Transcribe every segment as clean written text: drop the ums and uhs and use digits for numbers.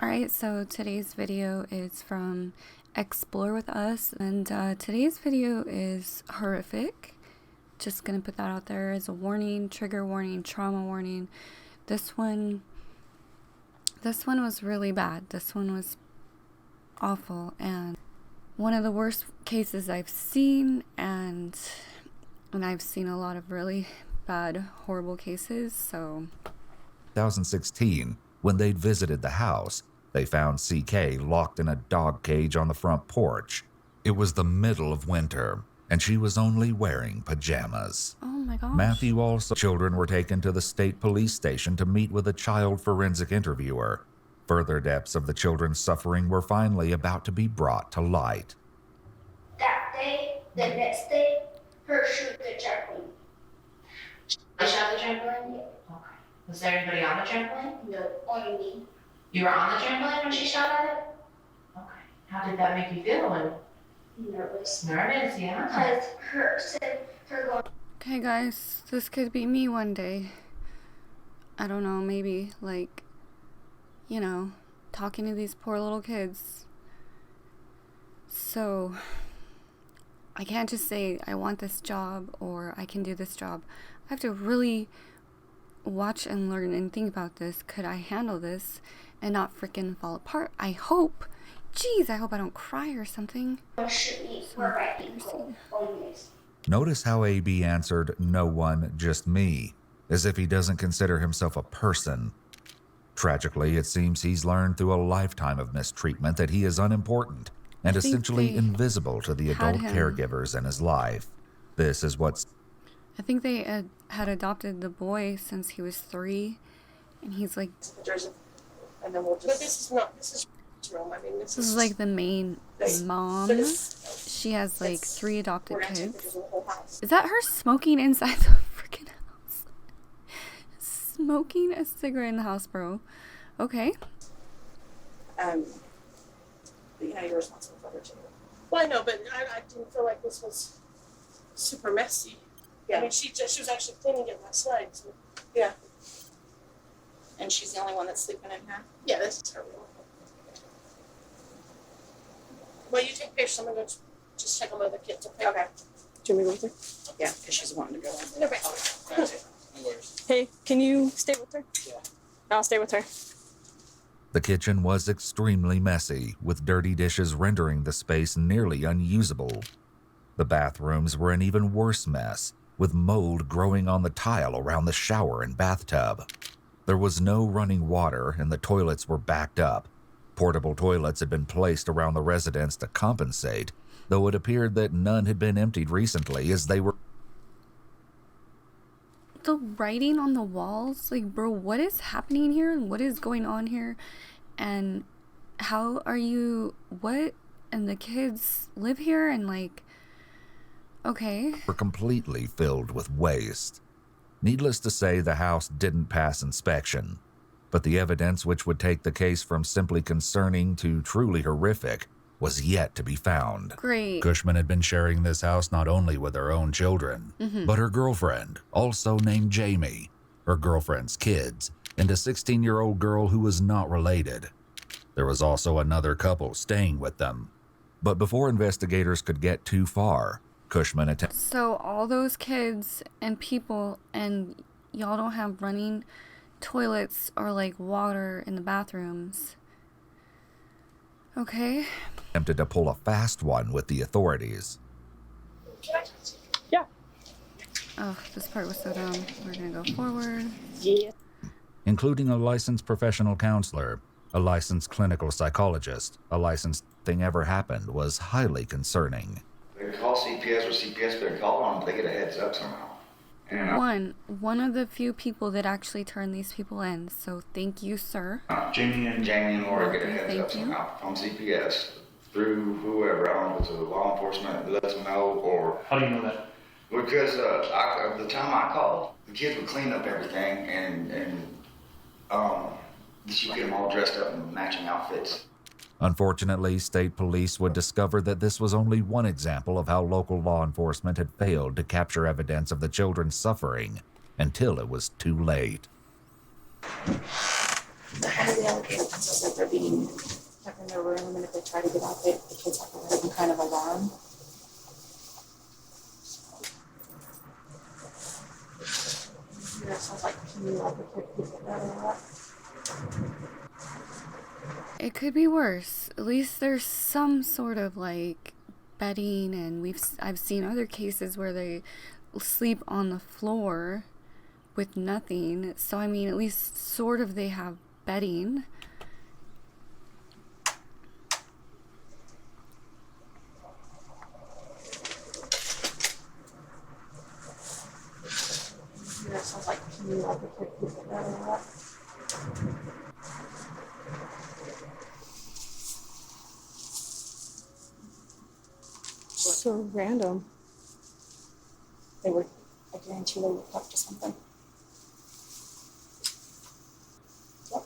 Alright, so today's video is from Explore With Us, and today's video is horrific. Just gonna put that out there as a warning, trigger warning, trauma warning. This one was really bad. This one was awful and one of the worst cases I've seen, and I've seen a lot of really bad, horrible cases, so 2016, when they'd visited the house, they found CK locked in a dog cage on the front porch. It was the middle of winter, and she was only wearing pajamas. oh my gosh. Matthew also. Children were taken to the state police station to meet with a child forensic interviewer. Further depths of the children's suffering were finally about to be brought to light. That day, the next day, her shoot the trampoline. I shot the trampoline? Yeah. Okay. Was there anybody on the trampoline? No, only me. You were on the trampoline when she shot at it? Okay. How did that make you feel? Nervous. Nervous, yeah. Because her going. Okay guys, this could be me one day. I don't know, maybe like, you know, talking to these poor little kids. So I can't just say I want this job or I can do this job. I have to really watch and learn and think about this. Could I handle this and not freaking fall apart? I hope. Jeez, I hope I don't cry or something. Shoot me for right people. Only. Notice how AB answered, "No one, just me," as if he doesn't consider himself a person. Tragically, it seems he's learned through a lifetime of mistreatment that he is unimportant and I think essentially they invisible to the had adult him. caregivers in his life. This is what's I think they had adopted the boy since he was 3, and he's like, And then we'll just. But this is not. This is room. I mean, this is like the main mom. But it's, She has like 3 adopted we're gonna take kids. pictures of the whole house. Is that her smoking inside the freaking house? Smoking a cigarette in the house, bro. Okay. But you know, you're responsible for her too. Well, I know, but I didn't feel like this was super messy. Yeah. I mean, she was actually cleaning it last night. So. Yeah. And she's the only one that's sleeping in here? Yeah, this is her room. Well, you take pictures. I'm gonna just check on the other kids. Okay. Do you want me to go with her? Yeah, because she's wanting to go in. No, right. Hey, can you stay with her? Yeah. I'll stay with her. The kitchen was extremely messy, with dirty dishes rendering the space nearly unusable. The bathrooms were an even worse mess, with mold growing on the tile around the shower and bathtub. There was no running water and the toilets were backed up. Portable toilets had been placed around the residence to compensate, though it appeared that none had been emptied recently as they were. The writing on the walls, like, bro, what is happening here and what is going on here? And how are you, what? And the kids live here and like, okay. Were completely filled with waste. Needless to say, the house didn't pass inspection, but the evidence which would take the case from simply concerning to truly horrific was yet to be found. Great. Cushman had been sharing this house not only with her own children, but her girlfriend, also named Jamie, her girlfriend's kids, and a 16-year-old girl who was not related. There was also another couple staying with them. But before investigators could get too far, Cushman attempted. So all those kids and people, and y'all don't have running toilets or like water in the bathrooms. Okay. Attempted to pull a fast one with the authorities. Yeah. Oh, this part was so dumb. We're gonna go forward. Yeah. Including a licensed professional counselor, a licensed clinical psychologist, a licensed thing ever happened was highly concerning. They call CPS or CPS, better call on them, they get a heads up somehow. And One of the few people that actually turned these people in, so thank you, sir. Jamie and Laura get a heads Thank up you. somehow from CPS through whoever. I don't know if it's a law enforcement that lets them know or. How do you know that? Because the time I called, the kids would clean up everything and you get them all dressed up in matching outfits. Unfortunately, state police would discover that this was only one example of how local law enforcement had failed to capture evidence of the children's suffering until it was too late. How do the allegations is that they're being kept in their room, and if they try to get out, the kids have to raise some kind of alarm? Yeah, it sounds like you like the kid could get that or what? It could be worse. At least there's some sort of like bedding, and I've seen other cases where they sleep on the floor with nothing. So I mean, at least sort of they have bedding. Yeah, it sounds like you like the kid could get that or what? So random. They were, I guarantee they were up to something. Yep.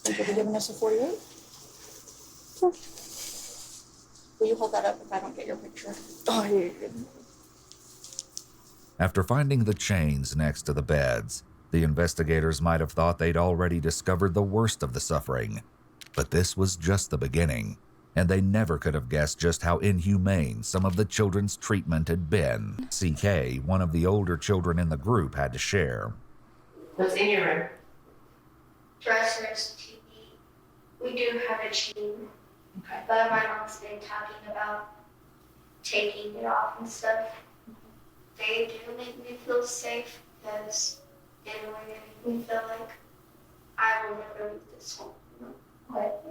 Think you'll be giving us a 48? Sure. Will you hold that up if I don't get your picture? Oh, yeah. After finding the chains next to the beds, the investigators might have thought they'd already discovered the worst of the suffering. But this was just the beginning, and they never could have guessed just how inhumane some of the children's treatment had been. CK, one of the older children in the group, had to share. What's in your room? Dressers, TV. We do have a chain, Okay. but my mom's been talking about taking it off and stuff. They do make me feel safe because they really make me feel like I will never leave this home. But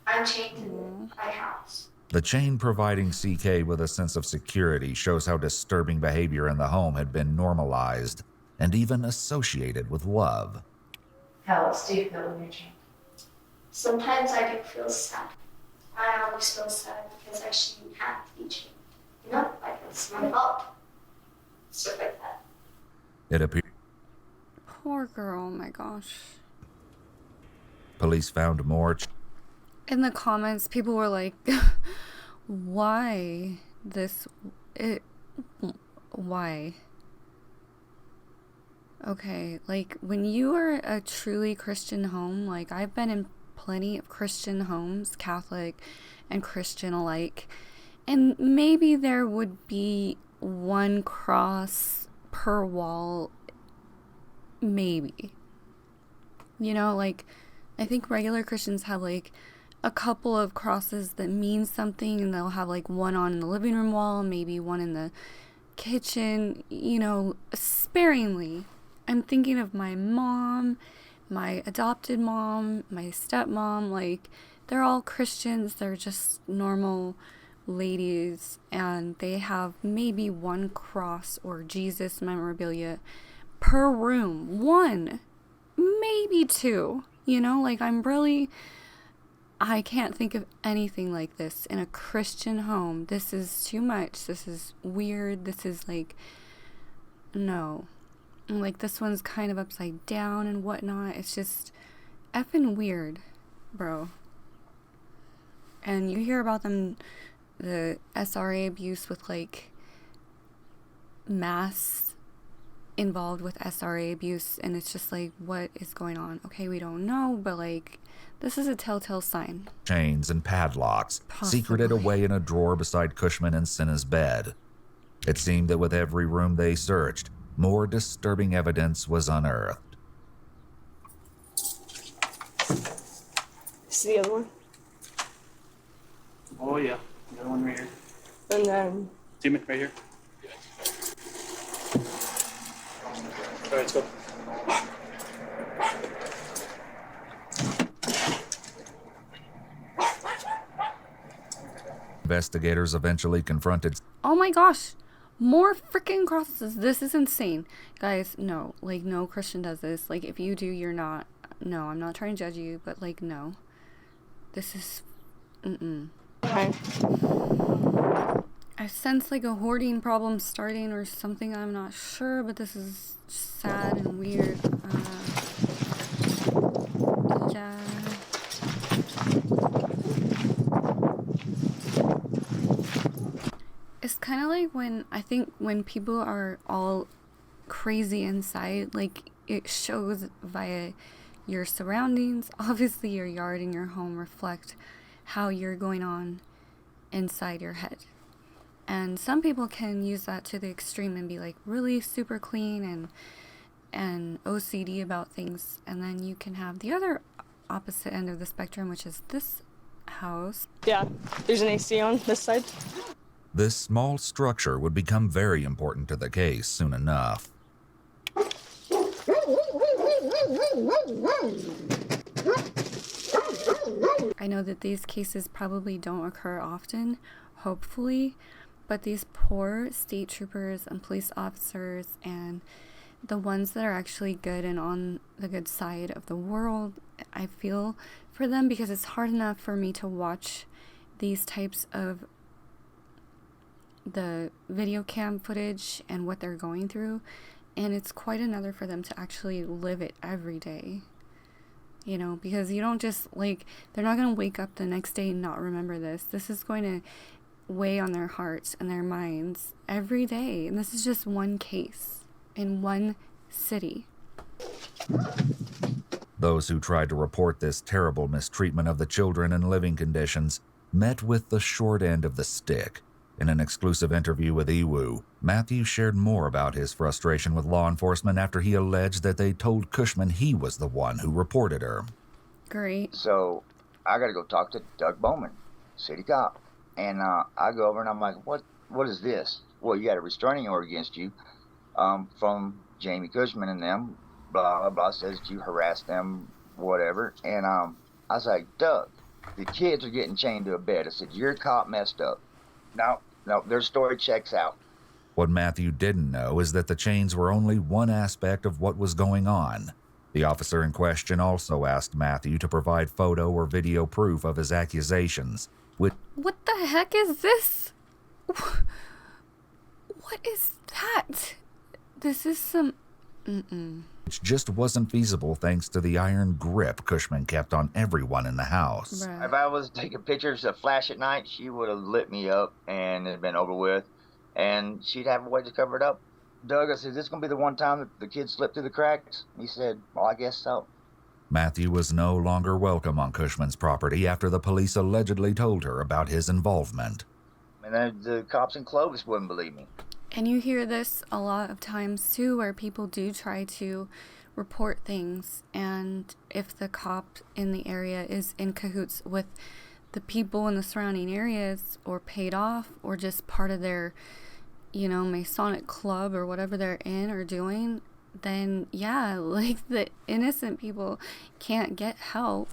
I'm chained to my house. The chain providing CK with a sense of security shows how disturbing behavior in the home had been normalized and even associated with love. How else do you feel when you're chained? Sometimes I do feel sad. I always feel sad because I shouldn't have to be chained. You know, like it's my fault. Stuff like that. It appears Poor girl, oh my gosh. police found more In the comments, people were like, why this, why? Okay, like when you are a truly Christian home, like I've been in plenty of Christian homes, Catholic and Christian alike, and maybe there would be one cross per wall, maybe. You know, like I think regular Christians have like a couple of crosses that mean something, and they'll have like one on the living room wall, maybe one in the kitchen, you know, sparingly. I'm thinking of my mom, my adopted mom, my stepmom, like they're all Christians, they're just normal ladies, and they have maybe one cross or Jesus memorabilia per room. One, maybe two, you know, like I can't think of anything like this in a Christian home. This is too much. This is weird. This is like, no. Like this one's kind of upside down and whatnot. It's just effing weird, bro. And you hear about them, the SRA abuse with like mass involved with SRA abuse, and it's just like, what is going on? Okay, we don't know, but like this is a telltale sign. chains and padlocks secreted Possibly. away in a drawer beside Cushman and Senna's bed. It seemed that with every room they searched, more disturbing evidence was unearthed. See the other one? Oh yeah, the other one right here. And then See me right here. All right, let's go. Investigators eventually confronted Oh my gosh, more freaking crosses. This is insane, guys. No, like no Christian does this. Like if you do, you're not. No, I'm not trying to judge you, but like no, this is okay. I sense like a hoarding problem starting or something. I'm not sure, but this is sad and weird. Yeah. It's kind of like when I think when people are all crazy inside, like it shows via your surroundings. Obviously, your yard and your home reflect how you're going on inside your head. And some people can use that to the extreme and be like really super clean and OCD about things. And then you can have the other opposite end of the spectrum, which is this house. Yeah, there's an AC on this side. This small structure would become very important to the case soon enough. I know that these cases probably don't occur often, hopefully, but these poor state troopers and police officers and the ones that are actually good and on the good side of the world, I feel for them, because it's hard enough for me to watch these types of the video cam footage and what they're going through, and it's quite another for them to actually live it every day, you know, because you don't just, like, they're not going to wake up the next day and not remember this. This is going to weigh on their hearts and their minds every day, and this is just one case in one city. Those who tried to report this terrible mistreatment of the children in living conditions met with the short end of the stick. In an exclusive interview with Iwu, Matthew shared more about his frustration with law enforcement after he alleged that they told Cushman he was the one who reported her. Great. So I got to go talk to Doug Bowman, city cop. And I go over and I'm like, what is this? Well, you got a restraining order against you from Jamie Cushman and them, blah, blah, blah, says you harassed them, whatever. And I was like, Doug, the kids are getting chained to a bed. I said, your cop messed up. No, their story checks out. What Matthew didn't know is that the chains were only one aspect of what was going on. The officer in question also asked Matthew to provide photo or video proof of his accusations. What the heck is this? What is that? This is some... Which just wasn't feasible thanks to the iron grip Cushman kept on everyone in the house. Right. If I was taking pictures of Flash at night, she would have lit me up and it'd been over with. And she'd have a way to cover it up. Doug, I said, is this going to be the one time that the kids slipped through the cracks? He said, well, I guess so. Matthew was no longer welcome on Cushman's property after the police allegedly told her about his involvement. And then the cops in Clovis wouldn't believe me. And you hear this a lot of times too, where people do try to report things, and if the cop in the area is in cahoots with the people in the surrounding areas, or paid off, or just part of their, you know, Masonic club or whatever they're in or doing, then yeah, like, the innocent people can't get help,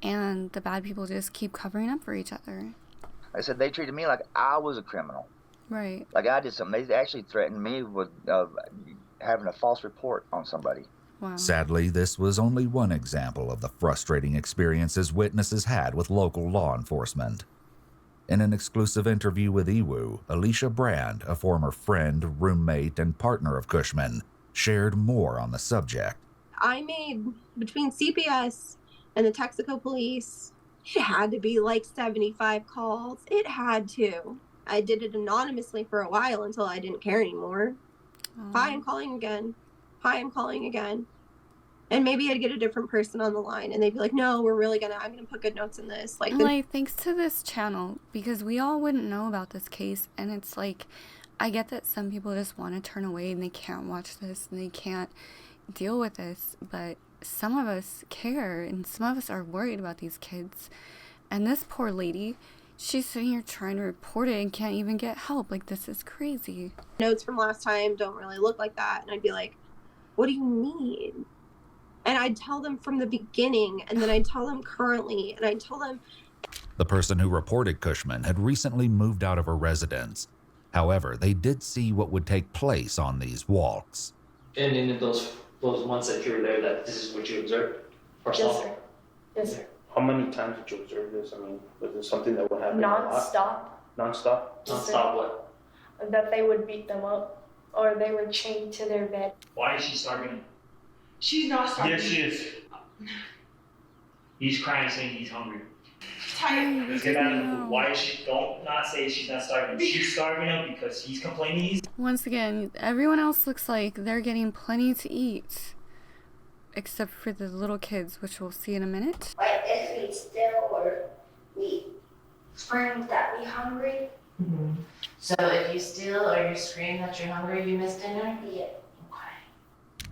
and the bad people just keep covering up for each other. I said, they treated me like I was a criminal. Right. Like I did something. They actually threatened me with having a false report on somebody. Wow. Sadly, this was only one example of the frustrating experiences witnesses had with local law enforcement. In an exclusive interview with Iwu, Alicia Brand, a former friend, roommate, and partner of Cushman, shared more on the subject. I made, between CPS and the Texaco police, it had to be like 75 calls. It had to. I did it anonymously for a while until I didn't care anymore. Hi, I'm calling again. Hi, I'm calling again. And maybe I'd get a different person on the line and they'd be like, no, I'm gonna put good notes in this. Like thanks to this channel, because we all wouldn't know about this case, and it's like, I get that some people just want to turn away and they can't watch this and they can't deal with this, but some of us care and some of us are worried about these kids. And this poor lady, she's sitting here trying to report it and can't even get help. Like, this is crazy. Notes from last time don't really look like that. And I'd be like, what do you need? And I'd tell them from the beginning, and then I'd tell them currently, and I'd tell them... The person who reported Cushman had recently moved out of her residence. However, they did see what would take place on these walks. And in those months that you were there, that this is what you observed? Or Yes, saw? sir. Yes, sir. How many times did you observe this? I mean, was it something that would happen a lot? Non-stop. Non-stop? Yes, sir. Non-stop what? That they would beat them up, or they were chained to their bed. Why is she starving? She's not starving. Yes, she is. He's crying, saying he's hungry. Tired. Let's get out of the food. Why is she? Don't not say she's not starving. She's starving him because he's complaining. Once again, everyone else looks like they're getting plenty to eat. except for the little kids, which we'll see in a minute. Like if we still or we scream that we hungry. Mm-hmm. So if you steal or you scream that you're hungry, you miss dinner? Yeah.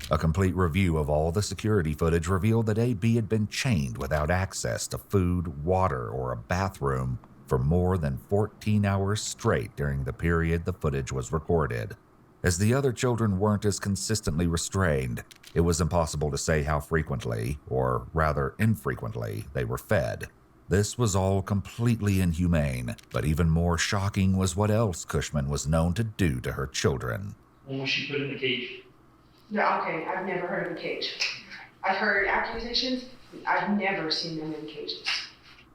A complete review of all the security footage revealed that AB had been chained without access to food, water, or a bathroom for more than 14 hours straight during the period the footage was recorded. As the other children weren't as consistently restrained, it was impossible to say how frequently, or rather infrequently, they were fed. This was all completely inhumane, but even more shocking was what else Cushman was known to do to her children. When was she put in the cage? Yeah, okay, I've never heard of a cage. I've heard accusations, I've never seen them in cages.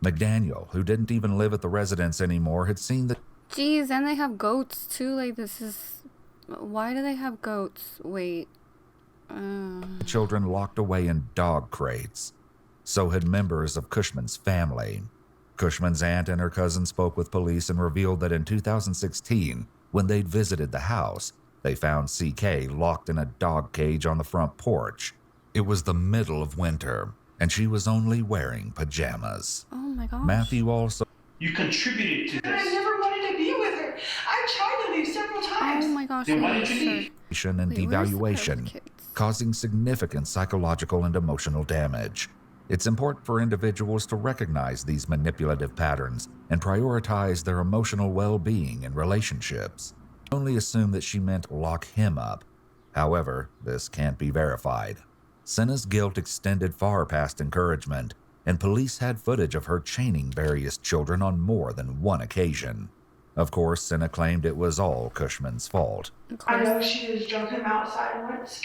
McDaniel, who didn't even live at the residence anymore, had seen the... Geez, and they have goats too. Like, this is... Why do they have goats? Wait. Children locked away in dog crates. So had members of Cushman's family. Cushman's aunt and her cousin spoke with police and revealed that in 2016, when they'd visited the house, they found CK locked in a dog cage on the front porch. It was the middle of winter, and she was only wearing pajamas. Oh my gosh. Matthew also... You contributed to this. I never wanted to be with her. I tried to leave several times. Oh my gosh. Then why did you leave? and Wait, where's the devaluation, kids? causing significant psychological and emotional damage. It's important for individuals to recognize these manipulative patterns and prioritize their emotional well-being in relationships. Only assume that she meant lock him up. However, this can't be verified. Senna's guilt extended far past encouragement, and police had footage of her chaining various children on more than one occasion. Of course, Senna claimed it was all Cushman's fault. I know she has drug him outside once.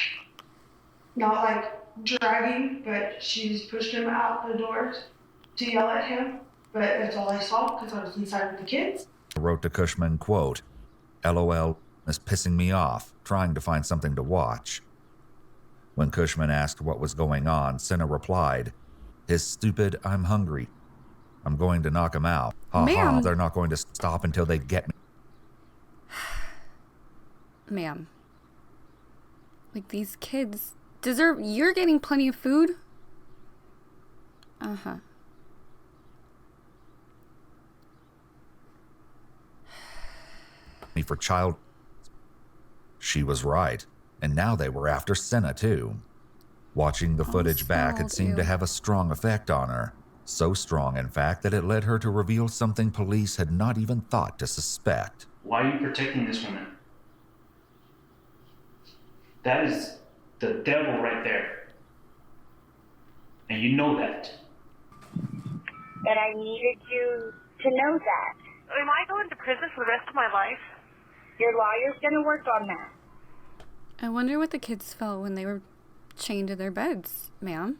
Not like dragging, but she's pushed him out the doors to yell at him. But that's all I saw because I was inside with the kids. Wrote to Cushman, quote, "LOL is pissing me off, trying to find something to watch." When Cushman asked what was going on, Senna replied, "His stupid, I'm hungry. I'm going to knock him out. Ha ha, they're not going to stop until they get me." Ma'am. Like, these kids deserve... You're getting plenty of food. Uh-huh. Me for child... She was right, and now they were after Senna too. Watching the footage back, it seemed to have a strong effect on her. So strong, in fact, that it led her to reveal something police had not even thought to suspect. Why are you protecting this woman? That is the devil right there. And you know that. And I needed you to know that. Am I going to prison for the rest of my life? Your lawyer's going to work on that. I wonder what the kids felt when they were chained to their beds, ma'am.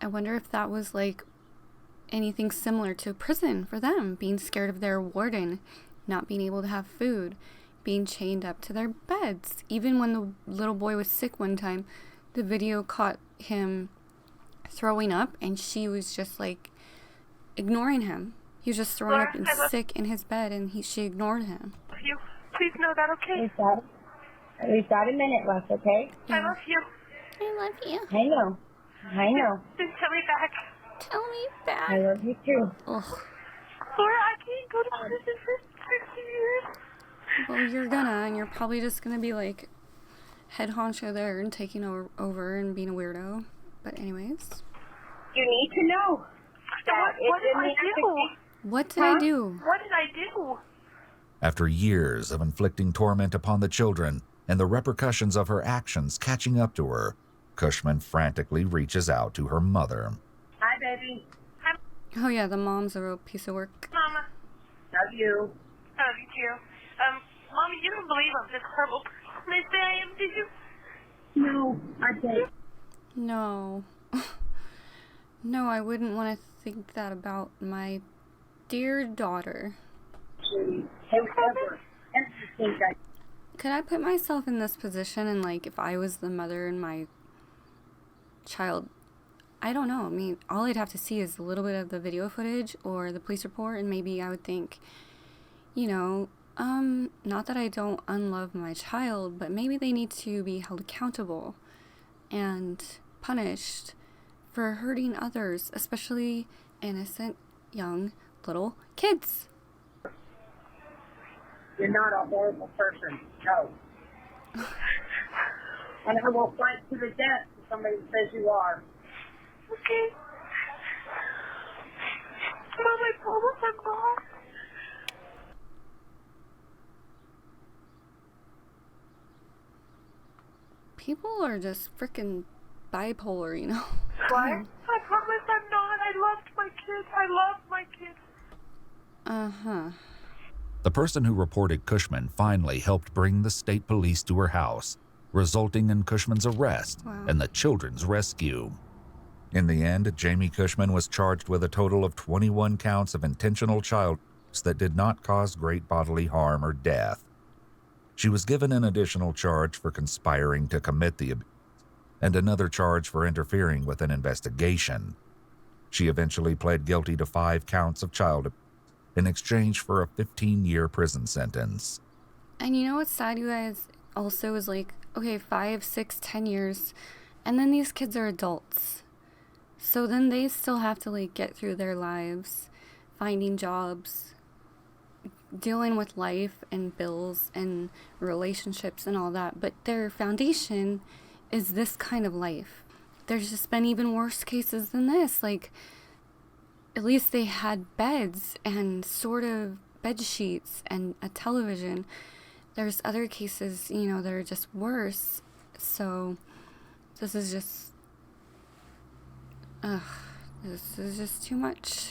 I wonder if that was like anything similar to prison for them, being scared of their warden, not being able to have food, being chained up to their beds. Even when the little boy was sick one time, the video caught him throwing up and she was just like ignoring him. He was just throwing up and sick in his bed and she ignored him. You please know that, okay? We've got a minute left, okay? I love you. I love you. I know. I know. Then tell me back. Tell me back. I love you too. Ugh. Laura, I can't go to prison for 60 years. Well, you're gonna, and you're probably just gonna be like head honcho there and taking over and being a weirdo. But anyways. You need to know. What did I do? What did I do? What did I do? After years of inflicting torment upon the children and the repercussions of her actions catching up to her, Cushman frantically reaches out to her mother. Hi, baby. Hi. Oh yeah, the mom's a real piece of work. Mama. Love you. Love you too. Mommy, you don't believe I'm this horrible person they say I am, did you? No, I don't. No. No, I wouldn't want to think that about my dear daughter. Could I put myself in this position and like if I was the mother and my child, I don't know. I mean, all I'd have to see is a little bit of the video footage or the police report and maybe I would think, you know, not that I don't unlove my child, but maybe they need to be held accountable. and punished for hurting others, especially innocent young little kids. You're not a horrible person. No. And I will fight to the death if somebody says you are. Okay. Mom, I promise I'm not. People are just freaking bipolar, you know? What? I promise I'm not. I loved my kids. I love my kids. Uh-huh. The person who reported Cushman finally helped bring the state police to her house, resulting in Cushman's arrest and the children's rescue. In the end, Jamie Cushman was charged with a total of 21 counts of intentional child abuse that did not cause great bodily harm or death. She was given an additional charge for conspiring to commit the abuse and another charge for interfering with an investigation. She eventually pled guilty to 5 counts of child abuse in exchange for a 15-year prison sentence. And you know what's sad, you guys? Also is like, okay, 5, 6, 10 years, and then these kids are adults. So then they still have to like get through their lives, finding jobs, dealing with life and bills and relationships and all that. But their foundation is this kind of life. There's just been even worse cases than this. Like, at least they had beds and sort of bed sheets and a television. There's other cases, you know, that are just worse. So this is just, this is just too much.